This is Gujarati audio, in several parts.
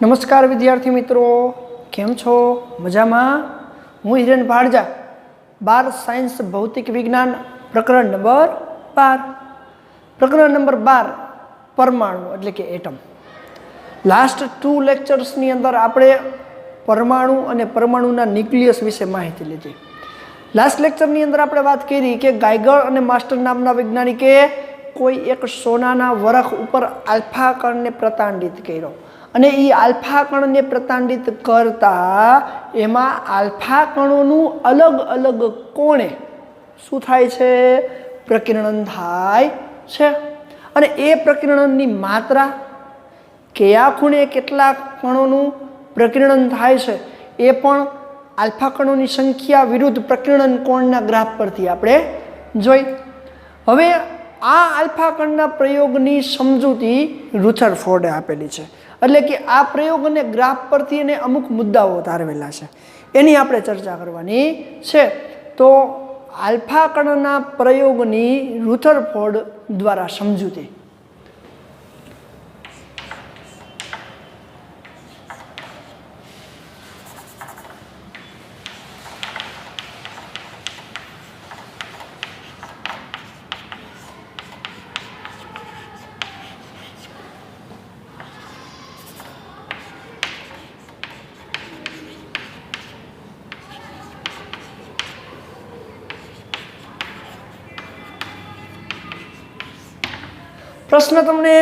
नमस्कार विद्यार्थी मित्रों, केम छो? मजामां? हूँ हिरेन भाड़जा, 12 साइंस भौतिक विज्ञान प्रकरण नंबर 12। प्रकरण नंबर 12 परमाणु एटले के एटम। लास्ट 2 लेक्चर्सनी अंदर आपणे परमाणु अने परमाणुना न्यूक्लियस विषे माहिती लीधी। लास्ट लेक्चरनी अंदर आपणे वात करी के गाइगर अने मास्टर नामना वैज्ञानिके कोई एक सोनाना वरख उपर आल्फा कणने प्रतांडित कर्यो અને એ આલ્ફા કણને પ્રતાંડિત કરતા એમાં આલ્ફા કણોનું અલગ અલગ કોણે શું થાય છે? પ્રકિરણન થાય છે। અને એ પ્રકિરણનની માત્રા કયા ખૂણે કેટલા કણોનું પ્રકિરણન થાય છે એ પણ આલ્ફા કણોની સંખ્યા વિરુદ્ધ પ્રકિરણન કોણના ગ્રાફ પરથી આપણે જોઈ। હવે આ આલ્ફા કણના પ્રયોગની સમજૂતી રુથરફોર્ડે આપેલી છે। એટલે કે આ પ્રયોગ અને ગ્રાફ પરથી એને અમુક મુદ્દાઓ તારવેલા છે, એની આપણે ચર્ચા કરવાની છે। તો આલ્ફા કણના પ્રયોગની રુથરફોર્ડ દ્વારા સમજૂતી। प्रश्न तमने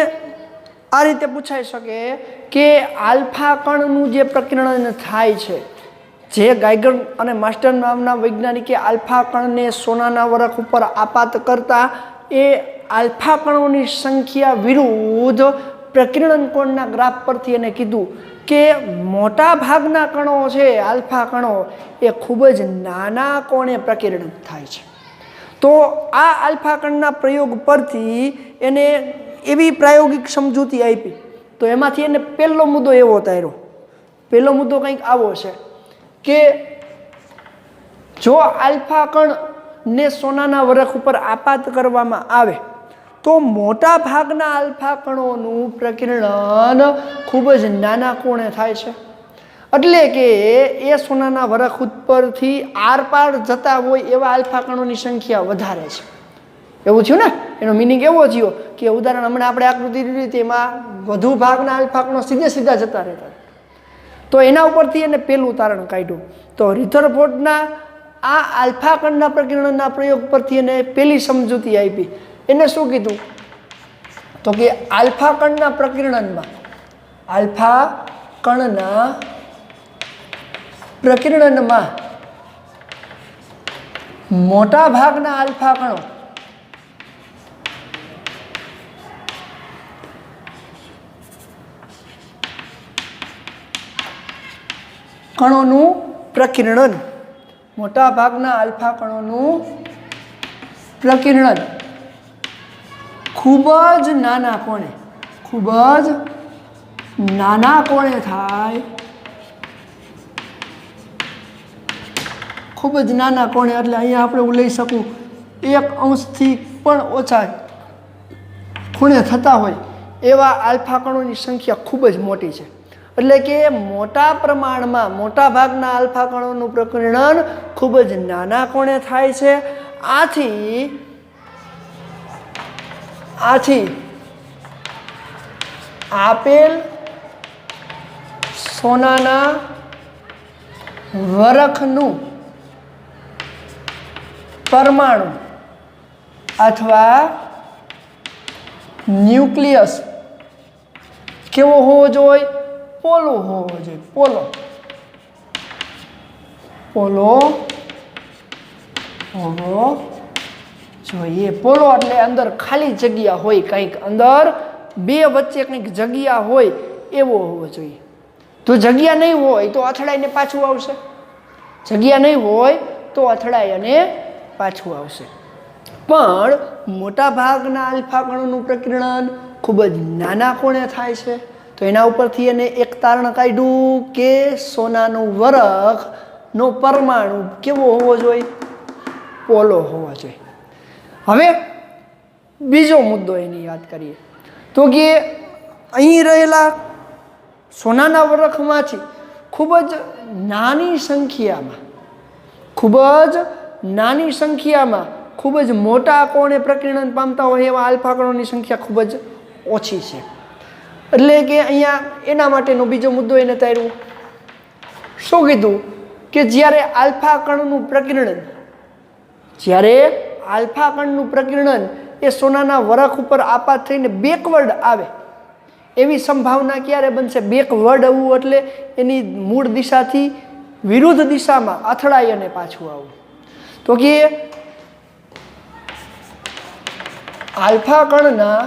आ रीते पूछाई सके कि आल्फा कणनु जे प्रकिरण थाय छे, जे गाइगर अने मास्टर नामना वैज्ञानिके आल्फा कणने सोनाना वरख उपर आपात करता ए आल्फा कणोनी संख्या विरुद्ध प्रकिरण कोणना ग्राफ परथी एने कीधुं के मोटा भागना कणो छे आल्फा कणो ए खूब ज नाना कोणे प्रकिरण थाय छे। तो आ आल्फा कणना प्रयोग परथी एने एवी प्रायोगिक समजूती आपी। तो एमांथी एने पहेलो मुद्दो एवो तार्यो, पहेलो मुद्दो कंईक आवो छे के जो आल्फा कण ने सोनाना वरख उपर आपात करवामां आवे तो मोटा भागना आल्फा कणोनुं प्रकिरण खूब ज नाना कोणे थाय छे। એટલે કે એ સોનાના વરખ ઉપરથી આરપાર જતા હોય એવા આલ્ફા કણોની સંખ્યા વધારે છે, એવું થયું ને? એનો મિનિંગ એવો થયો કે ઉદાહરણ હમણાં આપણે આકૃતિ લીધી તેમાં વધુ ભાગના આલ્ફા કણો સીધે સીધા જતા રહેતા, તો એના ઉપરથી એને પેલું તારણ કાઢ્યું। તો રુથરફોર્ડના આ આલ્ફા કણના પ્રકિરણના પ્રયોગ પરથી એને પેલી સમજૂતી આપી। એને શું કીધું? તો કે આલ્ફા કણના પ્રકિરણમાં આલ્ફા કણના પ્રકિરણમાં મોટા ભાગના આલ્ફા કણો કણોનું પ્રકિરણ, મોટા ભાગના આલ્ફા કણોનું પ્રકિરણ ખૂબ જ નાના કોણે, ખૂબ જ નાના કોણે થાય, खूब ज नाना कोणे एटले अहींया आपणे लई शकूं 1 अंशथी पण ओछा खूणे थता होय एवा आल्फा कणोनी संख्या खूब ज मोटी छे। एटले के मोटा प्रमाणमां मोटा भागना आल्फा कणोनुं प्रकिरण खूब ज नाना कोणे थाय छे। आथी आपेल सोनाना वरखनुं परमाणु अथवा न्यूक्लियस केवो होवो जोईए? पोलो होवो जोईए। पोलो पोलो होवो जोईए। पोलो एटले अंदर खाली जग्या होय, कंईक अंदर बे वच्चे कंईक जग्या होय एवो होवो जोईए। तो जग्या नहीं होय तो અથડાઈને પાછું આવશે, જગ્યા નહીં હોય તો અથડાઈ અને પાછું આવશે। પણ મોટા ભાગના આલ્ફા કણોનું પ્રકિરણ ખૂબ જ નાના કોણે થાય છે। તો એના ઉપરથી એને એક તારણ કાઢ્યું કે સોનાનું વરખનો પરમાણુ કેવો હોવો જોઈએ? પોલો હોવો જોઈએ। હવે બીજો મુદ્દો એની વાત કરીએ તો કે અહીં રહેલા સોનાના વરખમાંથી ખૂબ જ નાની સંખ્યામાં ખૂબ જ મોટા કોણે પ્રકીર્ણન પામતા હોય એવા આલ્ફા કણોની સંખ્યા ખૂબ જ ઓછી છે. એટલે કે અહીંયા એના માટેનો બીજો મુદ્દો એને તાર્યું. શું કીધું કે જ્યારે આલ્ફા કણનું પ્રકીર્ણન એ સોનાના વરખ ઉપર આપાત થઈને બેકવર્ડ આવે એવી સંભાવના ક્યારે બનશે? બેકવર્ડ આવવું એટલે એની મૂળ દિશાથી વિરુદ્ધ દિશામાં અથડાઈ અને પાછું આવવું. તો કે આલ્ફા કણના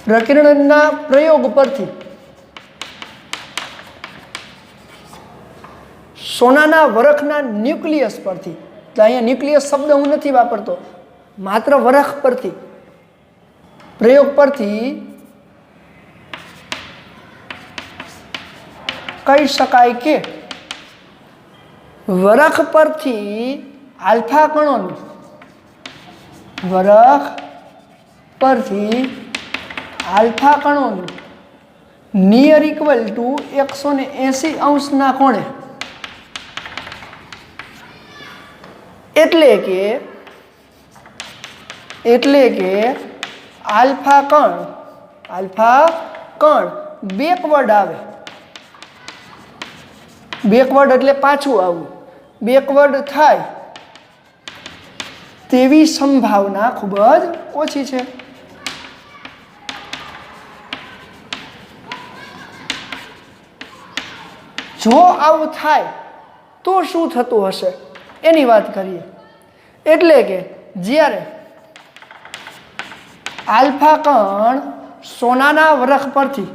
પ્રકીર્ણનના પ્રયોગ પરથી સોનાના વરખના ન્યુક્લિયસ પરથી, એટલે અહીંયા ન્યુક્લિયસ શબ્દ હું નથી વાપરતો, માત્ર વરખ પરથી પ્રયોગ પરથી કહી શકાય કે વરખ પરથી આલ્ફા કણોનું નિયર ઇક્વલ ટુ 180 અંશના કોણે, એટલે કે આલ્ફા કણ બેકવર્ડ આવે. બેકવર્ડ એટલે પાછું આવવું. બેકવર્ડ થાય તેવી સંભાવના ખૂબ જ ઓછી છે. જો આવું થાય તો શું થતું હશે એની વાત કરીએ. એટલે કે જ્યારે આલ્ફા કણ સોનાના વરખ પરથી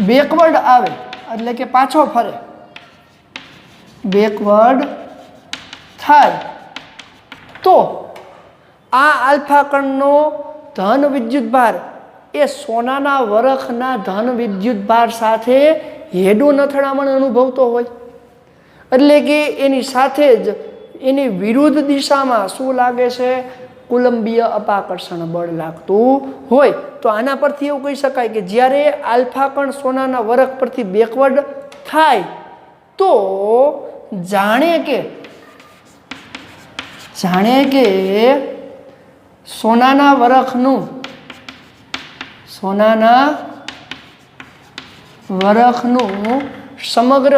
બેકવર્ડ આવે એટલે કે પાછો ફરે, બેકવર્ડ થાય તો આ આલ્ફા કણનો ધન વિદ્યુત ભાર એ સોનાના વરખના ધન વિદ્યુત ભાર સાથે હેડું અથડામણ અનુભવતો હોય. એટલે કે એની સાથે જ એની વિરુદ્ધ દિશામાં શું લાગે છે? કુલંબીય અપાકર્ષણ બળ લાગતું હોય. તો આના પરથી એવું કહી શકાય કે જ્યારે આલ્ફા કણ સોનાના વરખ પરથી બેકવર્ડ થાય તો જાણે કે સોનાના વરખનું સમગ્ર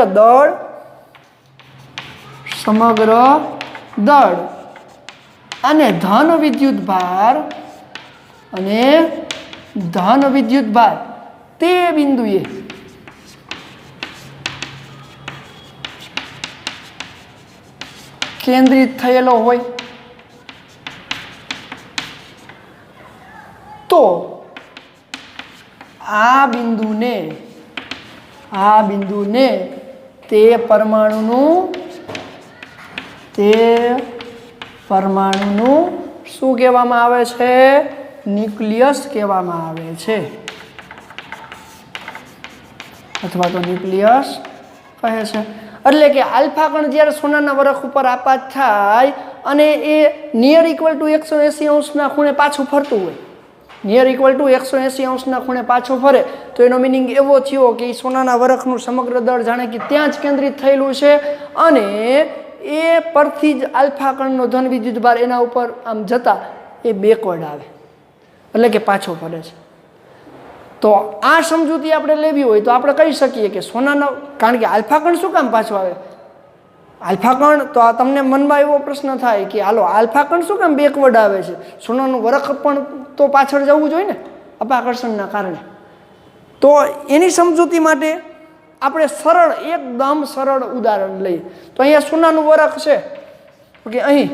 દળ અને ધન વિદ્યુત ભાર તે બિંદુએ કેન્દ્રિત થયેલો હોય તો આ બિંદુને તે પરમાણુનું શું કહેવામાં આવે છે? ન્યુક્લિયસ કહેવામાં આવે છે, અથવા તો ન્યુક્લિયસ કહે છે. એટલે કે આલ્ફા કણ જ્યારે સોનાના વરખ ઉપર આપાત થાય અને એ નિયર ઇક્વલ ટુ 180 અંશના ખૂણે પાછું ફરતું હોય, નિયર ઇક્વલ ટુ 180 અંશના ખૂણે પાછો ફરે તો એનો મિનિંગ એવો થયો કે સોનાના વરખનું સમગ્ર દળ જાણે કે ત્યાં જ કેન્દ્રિત થયેલું છે અને એ પરથી જ આલ્ફા કણનો ધન વિદ્યુત ભાર એના ઉપર આમ જતા એ બેકવર્ડ આવે, એટલે કે પાછો ફરે છે. તો આ સમજૂતી આપણે લેવી હોય તો આપણે કહી શકીએ કે સોનાનો, કારણ કે આલ્ફા કણ શું કામ પાછો આવે? આલ્ફા કણ, તો આ તમને મનમાં એવો પ્રશ્ન થાય કે હાલો આલ્ફા કણ શું કામ બેકવર્ડ આવે છે? સોનાનું વરખ પણ તો પાછળ જવું જોઈએ ને અપાકર્ષણના કારણે. તો એની સમજૂતી માટે આપણે એકદમ સરળ ઉદાહરણ લઈએ. તો અહીંયા સોનાનું વરખ છે, ઓકે, અહીં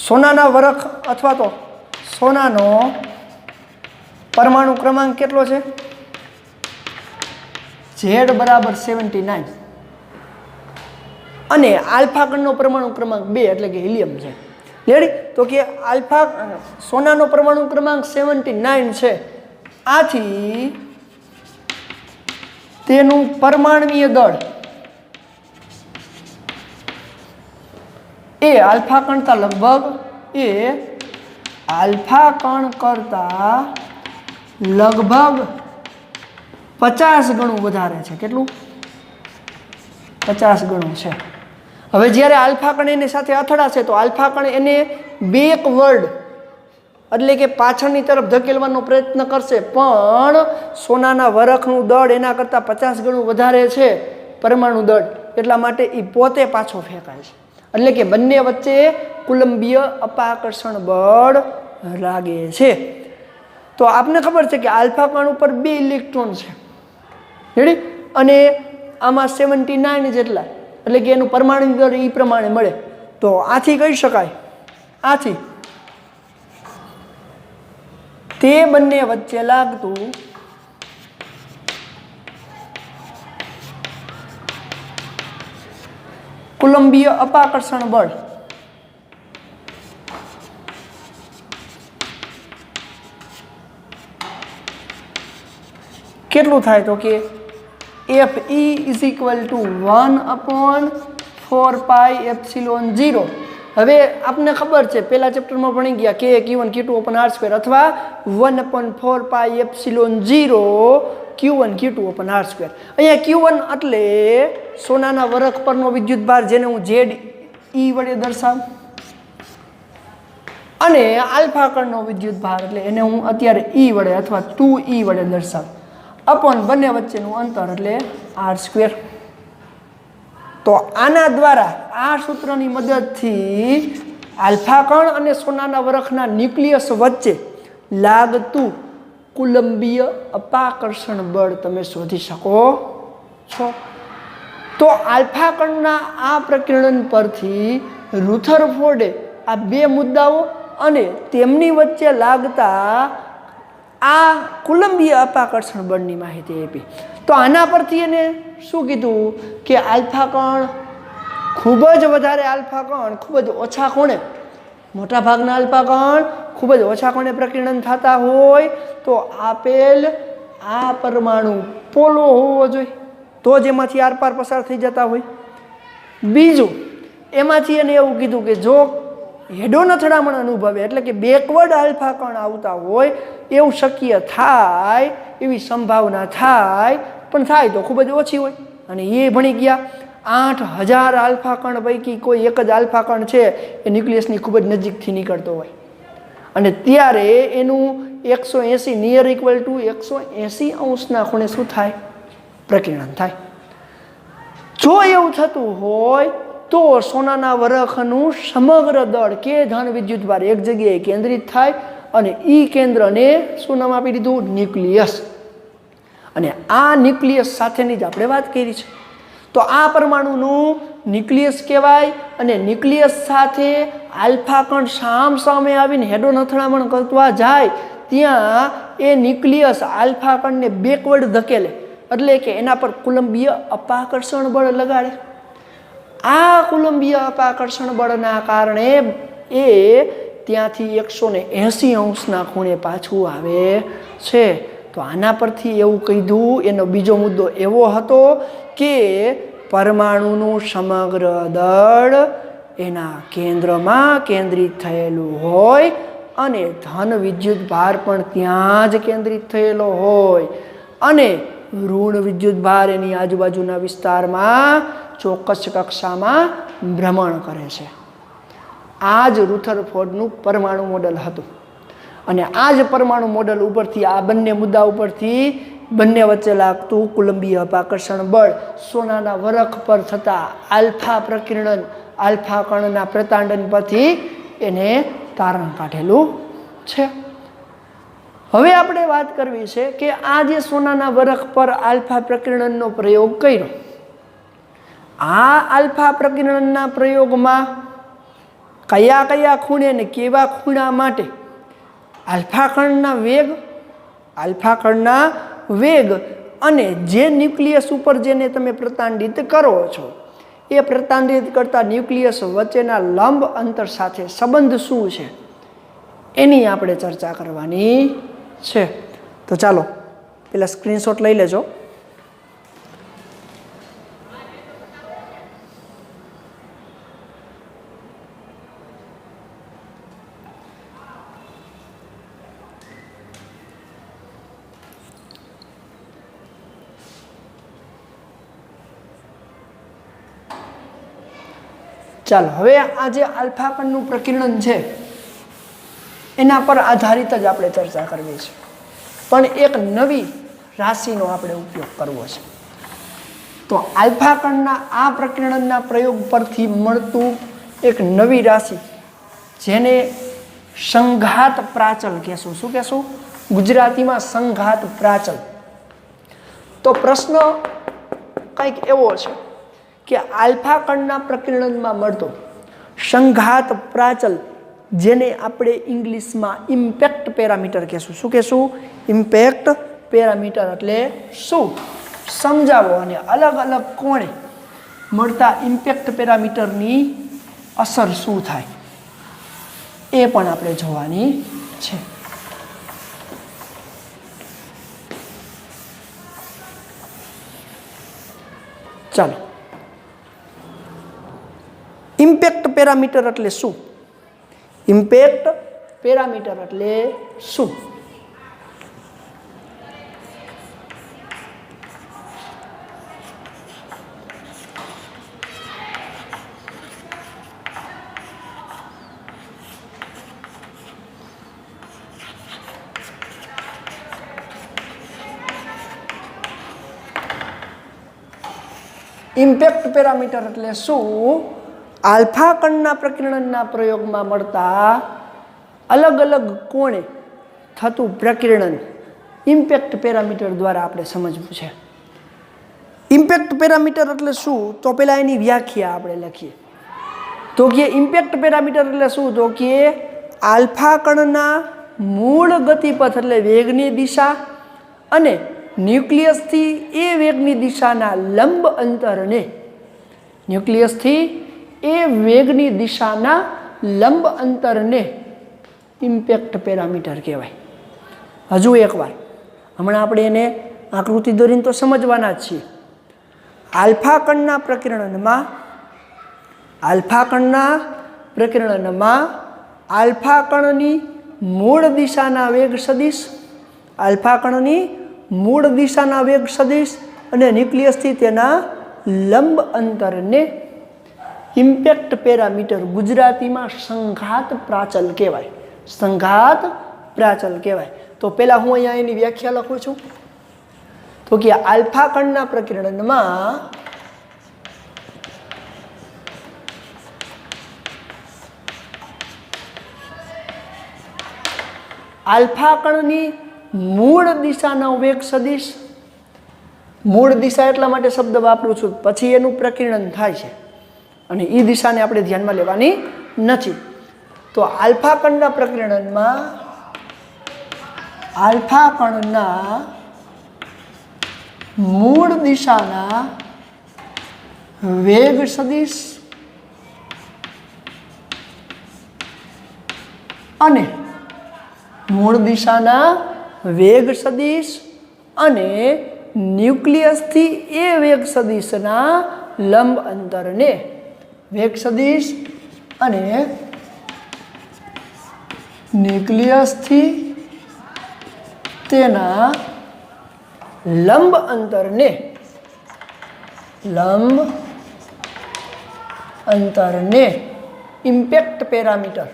સોનાના વરખ અથવા તો સોનાનો પરમાણુ ક્રમાંક કેટલો છે? Z બરાબર 79 અને આલ્ફા કણનો પરમાણુ ક્રમાંક 2 એટલે કે હિલિયમ છે. રેડી? તો કે સોનાનો પરમાણુ ક્રમાંક 79 છે. આથી તેનું પરમાણ્વીય દળ એ આલ્ફા કણતા લગભગ એ આલ્ફા કણ કરતા લગભગ 50 ગણું વધારે છે. કેટલું? 50 ગણું છે. હવે જ્યારે આલ્ફા કણ એની સાથે અથડાશે તો આલ્ફા કણ એને બેકવર્ડ એટલે કે પાછળની તરફ ધકેલવાનો પ્રયત્ન કરશે, પણ સોનાના વરખનું દળ એના કરતાં 50 ગણું વધારે છે પરમાણુ દળ, એટલા માટે એ પોતે પાછો ફેંકાય છે. એટલે કે બંને વચ્ચે કુલંબીય અપાકર્ષણ બળ લાગે છે. તો આપને ખબર છે કે આલ્ફા કણ ઉપર 2 ઇલેક્ટ્રોન છે, રેડી, અને આમાં 79 જેટલા, એટલે કે એનું પરમાણુ દળ એ પ્રમાણે મળે. તો આથી કહી શકાય, આથી તે બંને વચ્ચે લાગતું કુલંબીય અપાકર્ષણ બળ કેટલું થાય? તો કે Fe is equal to 1/4πε0. હવે આપને ખબર છે, પહેલા ચેપ્ટરમાં ભણી ગયા કે Q1 Q2 upon r² અથવા 1/4πε0 Q1 Q2 upon r². અહીંયા Q1 એટલે સોનાના વરખ પરનો વિદ્યુતભાર, જેને હું ZE વડે દર્શાવું, અને આલ્ફા કણનો વિદ્યુતભાર એટલે એને હું અત્યારે E વડે અથવા 2E વડે દર્શાવું, અપોન બંને વચ્ચેનું અંતર એટલે r². તો આના દ્વારા, આ સૂત્રની મદદથી આલ્ફા કણ અને સોનાના વરખના ન્યુક્લિયસ વચ્ચે લાગતું કુલંબીય અપાકર્ષણ બળ તમે શોધી શકો છો. તો આલ્ફા કણના આ પ્રકીર્ણન પરથી રુથરફોર્ડે આ 2 મુદ્દાઓ અને તેમની વચ્ચે લાગતા આ કુલંબીય અપાકર્ષણ બળની માહિતી આપી. તો આના પરથી એને શું કીધું કે આલ્ફા કણ ખૂબ જ વધારે, આલ્ફા કણ ખૂબ જ ઓછા કોણે, મોટા ભાગના આલ્ફા કણ ખૂબ જ ઓછા કોણે પ્રકીર્ણન થતા હોય તો આપેલ આ પરમાણુ પોલો હોવો જોઈએ, તો જ એમાંથી આરપાર પસાર થઈ જતા હોય. બીજું, એમાંથી એને એવું કીધું કે જો હેડોન અથડામણ અનુભવે એટલે કે બેકવર્ડ આલ્ફા કણ આવતા હોય એવું શક્ય થાય, એવી સંભાવના થાય, પણ થાય તો ખૂબ જ ઓછી હોય. અને એ ભણી ગયા 8000 આલ્ફા કણ પૈકી કોઈ એક જ આલ્ફા કણ છે એ ન્યુક્લિયસની ખૂબ જ નજીકથી નીકળતો હોય, અને ત્યારે એનું 180 નિયર ઇક્વલ ટુ 180° ખૂણે શું થાય? પ્રકીર્ણન થાય. જો એવું થતું હોય તો સોનાના વરખનું સમગ્ર દળ કે ધન વિદ્યુતભાર એક જગ્યાએ કેન્દ્રિત થાય, અને એ કેન્દ્રને શું નામ આપી દીધું? ન્યુક્લિયસ. અને આ ન્યુક્લિયસ સાથેની જ આપણે વાત કરી છે. તો આ પરમાણુનું ન્યુક્લિયસ કહેવાય, અને ન્યુક્લિયસ સાથે આલ્ફા કણ સામ સામે આવીને હેડોન અથડામણ કરતા જાય ત્યાં એ ન્યુક્લિયસ આલ્ફા કણને બેકવર્ડ ધકેલે, એટલે કે એના પર કુલંબીય અપાકર્ષણ બળ લગાડે. આ કુલંબીય અપાકર્ષણ બળના કારણે એ ત્યાંથી 180° ખૂણે પાછું આવે છે. તો આના પરથી એવું કીધું, એનો બીજો મુદ્દો એવો હતો કે પરમાણુનું સમગ્ર દળ એના કેન્દ્રમાં કેન્દ્રિત થયેલું હોય, અને ધન વિદ્યુત ભાર પણ ત્યાં જ કેન્દ્રિત થયેલો હોય, અને ઋણ વિદ્યુત ભાર એની આજુબાજુના વિસ્તારમાં ચોક્કસ કક્ષામાં ભ્રમણ કરે છે. આ જ રુથરફોર્ડનું પરમાણુ મોડલ હતું. અને આ જ પરમાણુ મોડલ ઉપરથી, આ બંને મુદ્દા ઉપરથી બંને વચ્ચે લાગતું કુલંબીય અપાકર્ષણ બળ, સોનાના વરખ પર થતા આલ્ફા પ્રકીર્ણન, આલ્ફા કણના પ્રતાંડન પરથી એને તારણ કાઢેલું છે. હવે આપણે વાત કરવી છે કે આ જે સોનાના વરખ પર આલ્ફા પ્રકીર્ણનનો પ્રયોગ કર્યો, આ આલ્ફા પ્રકીર્ણનના પ્રયોગમાં કયા કયા ખૂણે ને કેવા ખૂણા માટે આલ્ફા કણના વેગ અને જે ન્યુક્લિયસ ઉપર જેને તમે પ્રતાંડિત કરો છો એ પ્રતાંડિત કરતા ન્યુક્લિયસ વચ્ચેના લંબ અંતર સાથે સંબંધ શું છે એની આપણે ચર્ચા કરવાની છે. તો ચાલો પેલા સ્ક્રીનશોટ લઈ લેજો. ચાલો હવે આ જે આલ્ફા કણનું પ્રકીર્ણન છે એના પર આધારિત જ આપણે ચર્ચા કરવી છે, પણ એક નવી રાશિનો આપણે ઉપયોગ કરવો છે. તો આલ્ફા કણના આ પ્રકીર્ણનના પ્રયોગ પરથી મળતું એક નવી રાશિ જેને સંઘાત પ્રાચલ કહેશું. શું કહેશું? ગુજરાતીમાં સંઘાત પ્રાચલ. તો પ્રશ્ન કંઈક એવો છે કે આલ્ફા કણના પ્રકીર્ણનમાં મળતો સંઘાત પ્રાચલ જેને આપણે ઇંગ્લિશમાં ઇમ્પેક્ટ પેરામીટર કહેશું. શું કહેશું? ઇમ્પેક્ટ પેરામીટર એટલે શું સમજાવો, અને અલગ અલગ કોણે મળતા ઇમ્પેક્ટ પેરામીટરની અસર શું થાય એ પણ આપણે જોવાની છે. ચાલો, ઇમ્પેક્ટ પેરામીટર એટલે શું? ઇમ્પેક્ટ પેરામીટર એટલે શું? ઇમ્પેક્ટ પેરામીટર એટલે શું? આલ્ફા કણના પ્રકીર્ણનના પ્રયોગમાં મળતા અલગ અલગ કોણે થતું પ્રકીર્ણન ઇમ્પેક્ટ પેરામીટર દ્વારા આપણે સમજવું છે. ઇમ્પેક્ટ પેરામીટર એટલે શું? તો પહેલાં એની વ્યાખ્યા આપણે લખીએ. તો કે ઇમ્પેક્ટ પેરામીટર એટલે શું? તો કે આલ્ફા કણના મૂળ ગતિપથ એટલે વેગની દિશા અને ન્યુક્લિયસથી એ વેગની દિશાના લંબ અંતરને ન્યુક્લિયસથી એ વેગની દિશાના લંબ અંતરને ઇમ્પેક્ટ પેરામીટર કહેવાય. હજુ એકવાર, હમણાં આપણે એને આકૃતિ દોરીને તો સમજવાના જ છીએ. આલ્ફા કણના પ્રકીર્ણનમાં આલ્ફા કણની મૂળ દિશાના વેગ સદિશ અને ન્યુક્લિયસથી તેના લંબ અંતરને ઇમ્પેક્ટ પેરામીટર ગુજરાતીમાં સંઘાત પ્રાચલ કહેવાય. સંઘાત પ્રાચલ કહેવાય. તો પહેલાં હું અહીંયા એની વ્યાખ્યા લખું છું. તો કે આલ્ફા કણના પ્રકીર્ણનમાં આલ્ફા કણની મૂળ દિશાનો વેગ સદિશ, મૂળ દિશા એટલા માટે શબ્દ વાપરું છું, પછી એનું પ્રકીર્ણન થાય છે અને એ દિશાને આપણે ધ્યાનમાં લેવાની નથી. તો આલ્ફા કણના પ્રકીર્ણનમાં આલ્ફા કણના મૂળ દિશાના વેગ સદિશ અને ન્યુક્લિયસથી એ વેગ સદિશના લંબ અંતરને વેગ સદિશ અને ન્યુક્લિયસથી તેના લંબ અંતરને ઇમ્પેક્ટ પેરામીટર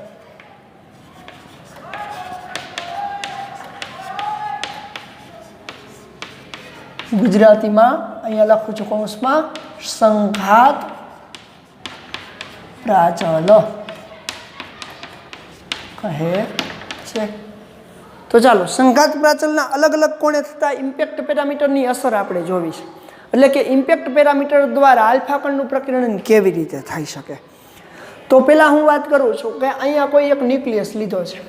ગુજરાતીમાં અહીંયા લખું છું કૌંસમાં સંઘાત પ્રાચલ કહે છે. તો ચાલો, સંઘાત પ્રાચલના અલગ અલગ કોણે થતા ઇમ્પેક્ટ પેરામીટરની અસર આપણે જોવી છે. એટલે કે ઇમ્પેક્ટ પેરામીટર દ્વારા આલ્ફા કણનું પ્રકીર્ણન કેવી રીતે થઈ શકે. તો પહેલાં હું વાત કરું છું કે અહીંયા કોઈ એક ન્યુક્લિયસ લીધો છે.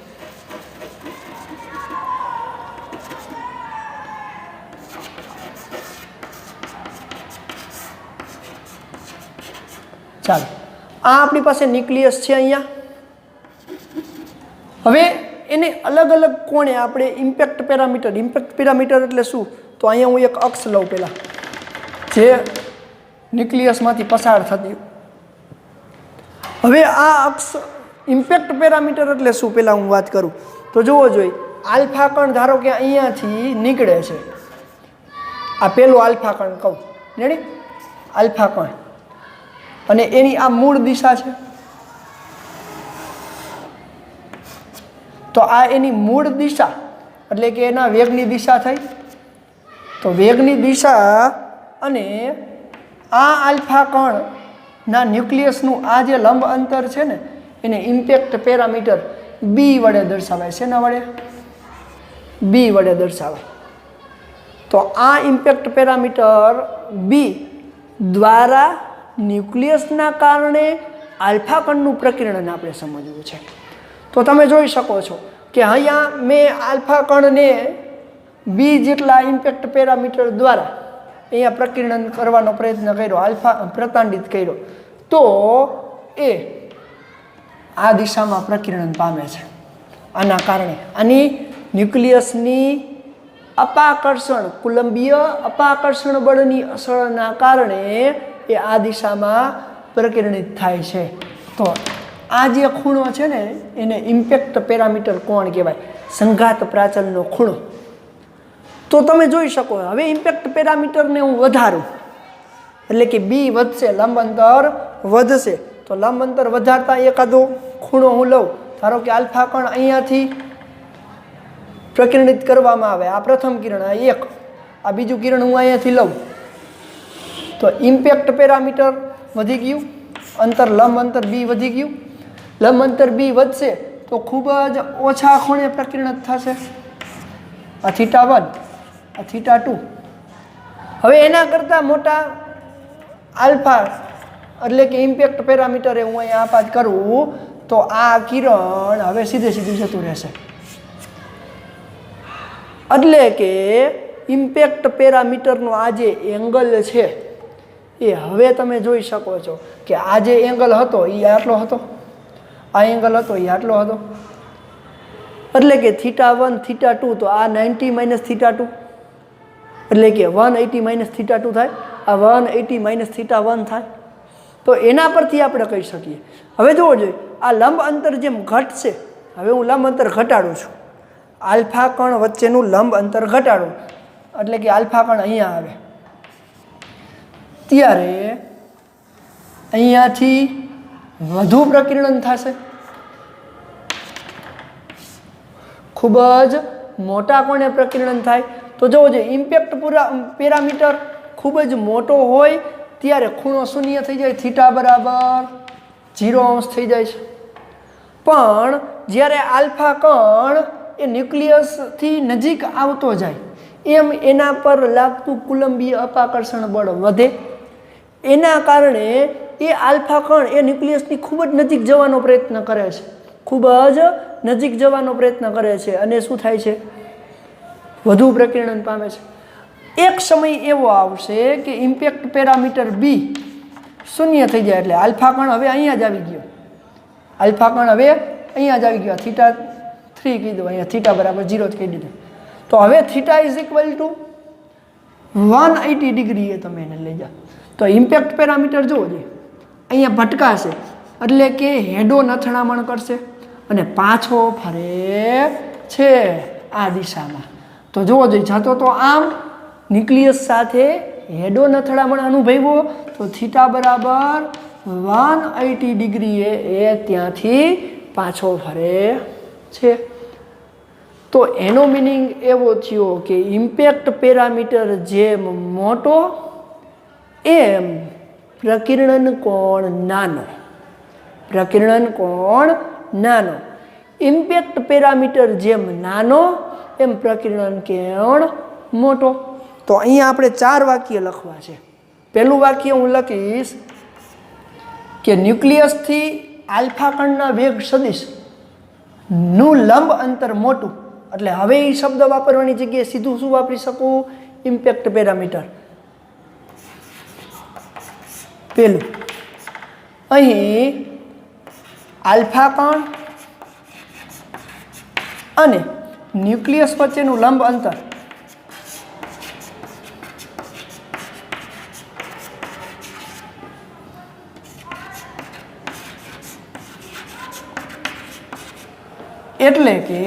ચાલો, આ આપણી પાસે ન્યુક્લિયસ છે અહીંયા. હવે એને અલગ અલગ કોણે આપણે ઇમ્પેક્ટ પેરામીટર એટલે શું? તો અહીંયા હું એક અક્ષ લઉં પહેલાં, જે ન્યુક્લિયસમાંથી પસાર થતી. હવે આ અક્ષ ઇમ્પેક્ટ પેરામીટર એટલે શું પહેલાં હું વાત કરું તો જોવો જોઈએ. આલ્ફા કણ ધારો કે અહીંયાથી નીકળે છે, આ પહેલું આલ્ફા કણ કહું, રેડી? આલ્ફા કણ અને એની આ મૂળ દિશા છે. તો આ એની મૂળ દિશા એટલે કે એના વેગની દિશા થઈ. તો વેગની દિશા અને આ આલ્ફા કણના ન્યુક્લિયસનું આ જે લંબ અંતર છે ને એને ઇમ્પેક્ટ પેરામીટર બી વડે દર્શાવાય. શેના વડે? બી વડે દર્શાવાય. તો આ ઇમ્પેક્ટ પેરામીટર બી દ્વારા ન્યુક્લિયસના કારણે આલ્ફા કણનું પ્રકીર્ણન આપણે સમજવું છે. તો તમે જોઈ શકો છો કે અહીંયા મેં આલ્ફા કણને બી જેટલા ઇમ્પેક્ટ પેરામીટર દ્વારા અહીંયા પ્રકીર્ણન કરવાનો પ્રયત્ન કર્યો, આલ્ફા પ્રતાંડિત કર્યો, તો એ આ દિશામાં પ્રકીર્ણન પામે છે. આના કારણે આની ન્યુક્લિયસની અપાકર્ષણ કુલંબીય અપાકર્ષણ બળની અસરના કારણે એ આ દિશામાં પ્રકીર્ણિત થાય છે. તો આ જે ખૂણો છે ને એને ઇમ્પેક્ટ પેરામીટર કોણ કહેવાય? સંઘાત પ્રાચલનો ખૂણો. તો તમે જોઈ શકો હવે ઇમ્પેક્ટ પેરામીટરને હું વધારું એટલે કે બી વધશે, લંબ અંતર વધશે. તો લંબ અંતર વધારતા એકાદો ખૂણો હું લઉં. ધારો કે આલ્ફા કણ અહીંયાથી પ્રકીર્ણિત કરવામાં આવે, આ પ્રથમ કિરણ, આ એક, આ બીજું કિરણ હું અહીંયાથી લઉં. તો ઇમ્પેક્ટ પેરામીટર વધી ગયું, અંતર લંબ અંતર બી વધી ગયું. લંબ અંતર બી વધશે તો ખૂબ જ ઓછા ખૂણે પ્રકીર્ણિત થશે. આ થીટા 1, આ થીટા 2. હવે એના કરતાં મોટા આલ્ફા એટલે કે ઇમ્પેક્ટ પેરામીટરે હું અહીંયા આપાત કરું તો આ કિરણ હવે સીધું જતું રહેશે. એટલે કે ઇમ્પેક્ટ પેરામીટરનો આ જે એંગલ છે એ હવે તમે જોઈ શકો છો કે આ જે એંગલ હતો એ આટલો હતો, આ એંગલ હતો એ આટલો હતો. એટલે કે થીટા 1 થીટા 2 તો આ 90 માઇનસ થીટા 2 એટલે કે 180 માઇનસ થીટા 2 થાય, આ 180 માઇનસ થીટા 1 થાય. તો એના પરથી આપણે કહી શકીએ. હવે જોવો જોઈએ આ લંબ અંતર જેમ ઘટશે, હવે હું લંબ અંતર ઘટાડું છું, આલ્ફા કણ વચ્ચેનું લંબ અંતર ઘટાડું એટલે કે આલ્ફા કણ અહીંયા આવે ત્યારે અહીંયાથી વધુ પ્રકીર્ણન થશે. ખૂબ જ મોટા કોણે પ્રકીર્ણન થાય. તો જોવો જોઈએ ઇમ્પેક્ટ પેરામીટર ખૂબ જ મોટો હોય ત્યારે ખૂણો શૂન્ય થઈ જાય, થીટા બરાબર 0° થઈ જાય છે. પણ જ્યારે આલ્ફા કણ એ ન્યુક્લિયસથી નજીક આવતો જાય એમ એના પર લાગતું કુલંબીય અપાકર્ષણ બળ વધે. એના કારણે એ આલ્ફા કણ એ ન્યુક્લિયસની ખૂબ જ નજીક જવાનો પ્રયત્ન કરે છે, ખૂબ જ નજીક જવાનો પ્રયત્ન કરે છે અને શું થાય છે? વધુ પ્રકીર્ણન પામે છે. એક સમય એવો આવશે કે ઇમ્પેક્ટ પેરામીટર બી શૂન્ય થઈ જાય એટલે આલ્ફા કણ હવે અહીંયા જ આવી ગયો, આલ્ફા કણ હવે અહીંયા જ આવી ગયો. થીટા 3 કીધું, અહીંયા થીટા બરાબર 0 કહી દીધું. તો હવે theta is equal to 180 degree એ તમે એને લઈ જાઓ. તો ઇમ્પેક્ટ પેરામીટર જુઓ જોઈએ અહીંયા ભટકાશે એટલે કે હેડો નથણામણ કરશે અને પાછો ફરે છે આ દિશામાં. તો જુઓ જોઈએ જતો તો આમ ન્યુક્લિયસ સાથે હેડો નથડામણ અનુભવ્યો તો થીટા બરાબર 180 ડિગ્રીએ એ ત્યાંથી પાછો ફરે છે. તો એનો મિનિંગ એવો થયો કે ઇમ્પેક્ટ પેરામીટર જેમ મોટો એમ પ્રકીર્ણન કોણ નાનો, પ્રકીર્ણન કોણ નાનો. ઇમ્પેક્ટ પેરામીટર જેમ નાનો એમ પ્રકીર્ણન કોણ મોટો. તો અહીંયા આપણે 4 વાક્ય લખવા છે. પહેલું વાક્ય હું લખીશ કે ન્યુક્લિયસથી આલ્ફા કણના વેગ સદિશ નું લંબ અંતર મોટું. એટલે હવે એ શબ્દ વાપરવાની જગ્યાએ સીધું શું વાપરી શકું? Impact parameter. પહેલું અહીં આલ્ફા કણ અને ન્યુક્લિયસ વચ્ચેનું લંબ અંતર એટલે કે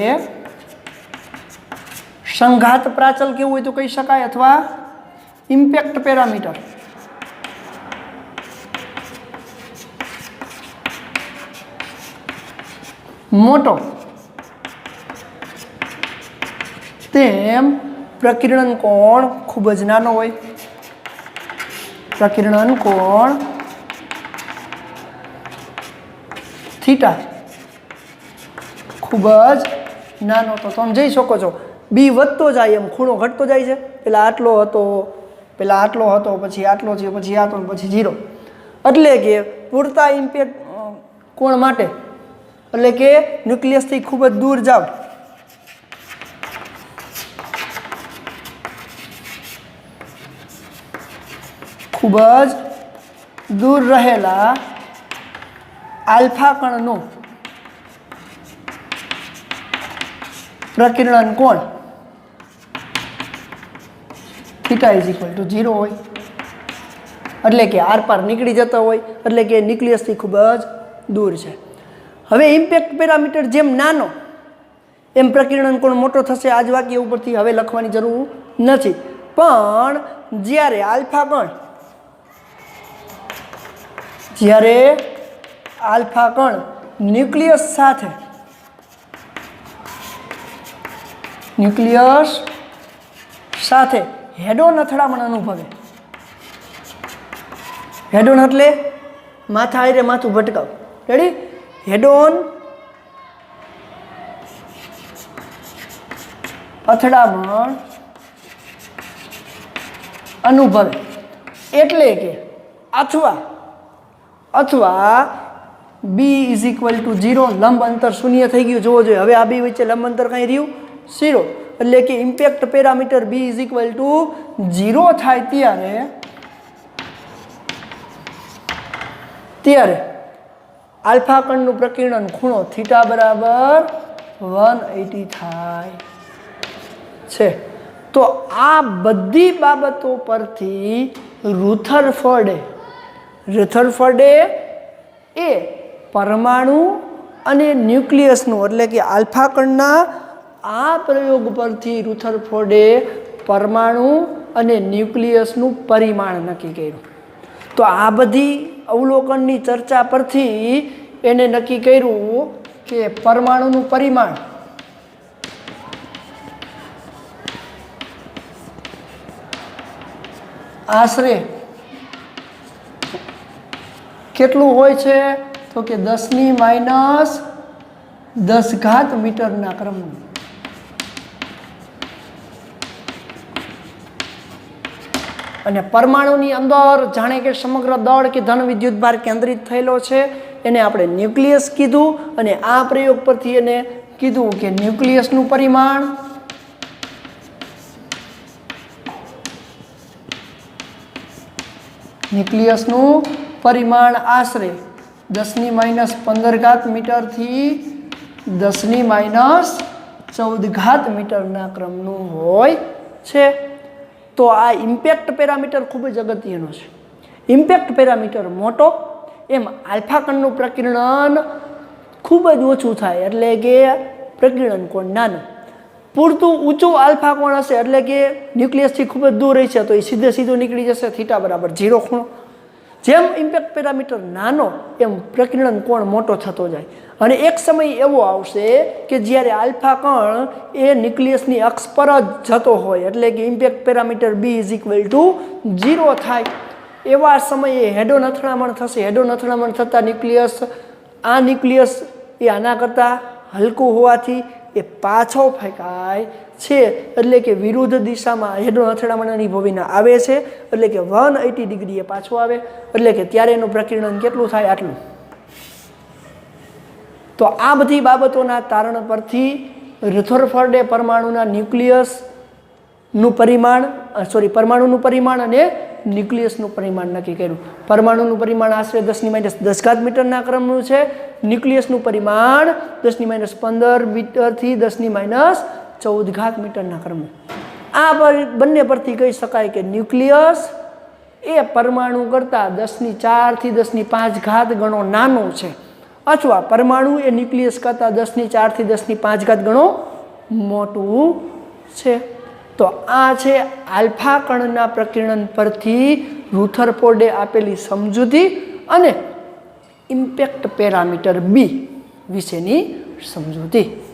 સંઘાત પ્રાચલ કેવું હોય તો કહી શકાય અથવા ઇમ્પેક્ટ પેરામીટર. મોટો તેમ પ્રકિરણ કોણ ખૂબ જ નાનો હોય. પ્રકિરણ કોણ થીટા ખૂબ જ નાનો. તો તમે જોઈ શકો છો બી વધતો જાય એમ ખૂણો ઘટતો જાય છે. પેલા આટલો હતો, પેલા આટલો હતો, પછી આટલો છે, પછી આટલો, પછી 0. એટલે કે પૂરતા ઇમ્પેક્ટ કોણ માટે, એટલે કે ન્યુક્લિયસથી ખૂબ જ દૂર જાવ ખૂબ જ દૂર રહેલા આલ્ફા કણનું પ્રકિરણ કોણ થીટા ઇઝ ઇક્વલ ટુ 0 હોય. એટલે કે આર પાર નીકળી જતો હોય, એટલે કે ન્યુક્લિયસથી ખૂબ જ દૂર છે. હવે ઇમ્પેક્ટ પેરામીટર જેમ નાનો એમ પ્રકિરણ કોણ મોટો થશે. આ જ વાક્ય ઉપરથી હવે લખવાની જરૂર નથી. પણ જ્યારે આલ્ફા કણ ન્યુક્લિયસ સાથે હેડોન અથડામણ અનુભવે. હેડોન એટલે માથા આરે માથું ભટકાવ. રેડી? હેડોન અથડામણ અનુભવે એટલે કે અથવા બી ઇઝ ઇક્વલ ટુ 0, લંબ અંતર શૂન્ય થઈ ગયું. જોવો જોઈએ હવે આ બી વચ્ચે લંબ અંતર કઈ રહ્યું 0. એટલે કે impact parameter b is equal to 0 થાય ત્યારે આલ્ફા કણનું પ્રકિરણ ખૂણો થીટા બરાબર 180 થાય છે. તો આ બધી બાબતો પરથી રુથરફોર્ડે એ પરમાણુ અને ન્યુક્લિયસનું, એટલે કે આલ્ફા કણના આ પ્રયોગ પરથી રુથરફોર્ડે પરમાણુ અને ન્યુક્લિયસનું પરિમાણ નક્કી કર્યું. તો આ બધી અવલોકનની ચર્ચા પરથી એને નક્કી કર્યું કે પરમાણુનું પરિમાણ આશરે કેટલું હોય છે? તો કે 10⁻10 મીટરના ક્રમનું. અને પરમાણુની અંદર જાણે કે સમગ્ર દળ કે ધન વિદ્યુતભાર કેન્દ્રિત થયેલો છે. એને આપણે ન્યુક્લિયસ કીધું. અને આ પ્રયોગ પરથી એને કીધું કે ન્યુક્લિયસનું પરિમાણ આશરે 10⁻15 મીટરથી 10⁻14 મીટરના ક્રમનું હોય છે. તો આ ઇમ્પેક્ટ પેરામીટર ખૂબ જ અગત્યનો છે. ઇમ્પેક્ટ પેરામીટર મોટો એમ આલ્ફા કણનું પ્રકિરણ ખૂબ જ ઓછું થાય, એટલે કે પ્રકિરણ કોણ નાનું. પૂરતું ઊંચું આલ્ફા કોણ હશે, એટલે કે ન્યુક્લિયસથી ખૂબ જ દૂર રહેશે, તો એ સીધું નીકળી જશે થીટા બરાબર 0 ખૂણો. જેમ ઇમ્પેક્ટ પેરામીટર નાનો એમ પ્રકિરણ કોણ મોટો થતો જાય. અને એક સમય એવો આવશે કે જ્યારે આલ્ફા કણ એ ન્યુક્લિયસની અક્ષ પર જ જતો હોય, એટલે કે impact parameter b is equal to 0 થાય. એવા સમયે હેડોન અથડામણ થશે. હેડોન અથડામણ થતાં ન્યુક્લિયસ એ આના કરતાં હલકું હોવાથી એ પાછો ફેંકાય છે, એટલે કે વિરુદ્ધ દિશામાં હેડોન અથડામણ અનુભવીને આવે છે, એટલે કે 180 ડિગ્રી એ પાછો આવે. એટલે કે ત્યારે એનું પ્રકિરણ કેટલું થાય? આટલું. તો આ બધી બાબતોના તારણ પરથી રુથરફોર્ડે પરમાણુનું પરિમાણ અને ન્યુક્લિયસનું પરિમાણ નક્કી કર્યું. પરમાણુનું પરિમાણ આશરે 10⁻10 મીટરના ક્રમનું છે. ન્યુક્લિયસનું પરિમાણ 10⁻15 મીટરથી 10⁻14 મીટરના ક્રમનું. આ બંને પરથી કહી શકાય કે ન્યુક્લિયસ એ પરમાણુ કરતાં 10⁴ થી 10⁵ ગણો નાનો છે, અથવા પરમાણુ એ ન્યુક્લિયસ કરતાં 10⁴ થી 10⁵ ગણો મોટું છે. તો આ છે આલ્ફા કણના પ્રકિરણ પરથી રુથરફોર્ડે આપેલી સમજૂતી અને ઇમ્પેક્ટ પેરામીટર બી વિશેની સમજૂતી।